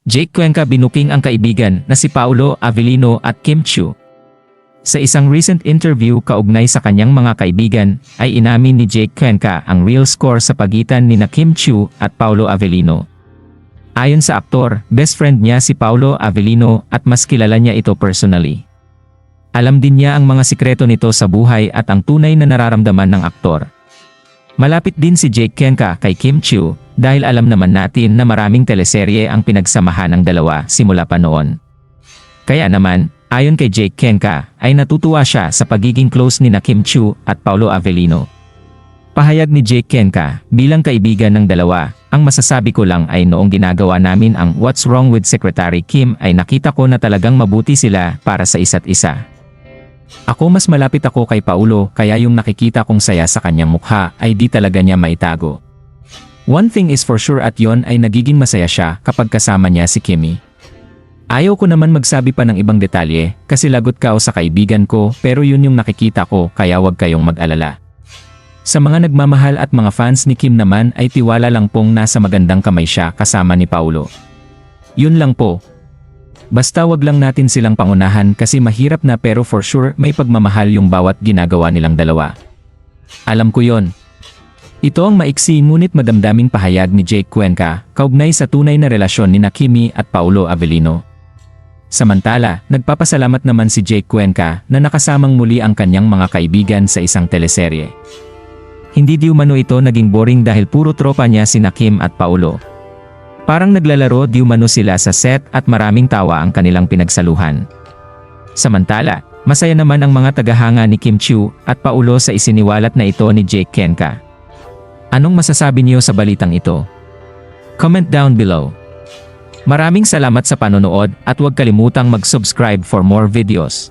Jake Cuenca binuking ang kaibigan na si Paolo Avellino at Kim Chiu. Sa isang recent interview kaugnay sa kanyang mga kaibigan, ay inamin ni Jake Cuenca ang real score sa pagitan nina Kim Chiu at Paolo Avellino. Ayon sa aktor, best friend niya si Paolo Avellino at mas kilala niya ito personally. Alam din niya ang mga sikreto nito sa buhay at ang tunay na nararamdaman ng aktor. Malapit din si Jake Cuenca kay Kim Chiu dahil alam naman natin na maraming teleserye ang pinagsamahan ng dalawa simula pa noon. Kaya naman, ayon kay Jake Cuenca, ay natutuwa siya sa pagiging close ni na Kim Chiu at Paolo Avellino. Pahayag ni Jake Cuenca, bilang kaibigan ng dalawa, ang masasabi ko lang ay noong ginagawa namin ang What's Wrong with Secretary Kim ay nakita ko na talagang mabuti sila para sa isa't isa. Ako mas malapit ako kay Paolo kaya yung nakikita kong saya sa kanyang mukha ay di talaga niya maitago. One thing is for sure at yon ay nagiging masaya siya kapag kasama niya si Kimmy. Ayaw ko naman magsabi pa ng ibang detalye kasi lagot ka o sa kaibigan ko pero yun yung nakikita ko kaya wag kayong mag-alala. Sa mga nagmamahal at mga fans ni Kim naman ay tiwala lang pong nasa magandang kamay siya kasama ni Paolo. Yun lang po. Basta wag lang natin silang pangunahan kasi mahirap na pero for sure may pagmamahal yung bawat ginagawa nilang dalawa. Alam ko yon. Ito ang maiksi ngunit madamdaming pahayag ni Jake Cuenca kaugnay sa tunay na relasyon ni Kimmy at Paolo Avellino. Samantala, nagpapasalamat naman si Jake Cuenca na nakasamang muli ang kanyang mga kaibigan sa isang teleserye. Hindi di umano ito naging boring dahil puro tropa niya sina Kim at Paolo. Parang naglalaro di umano sila sa set at maraming tawa ang kanilang pinagsaluhan. Samantala, masaya naman ang mga tagahanga ni Kim Chiu at Paolo sa isiniwalat na ito ni Jake Cuenca. Anong masasabi niyo sa balitang ito? Comment down below. Maraming salamat sa panonood at huwag kalimutang mag-subscribe for more videos.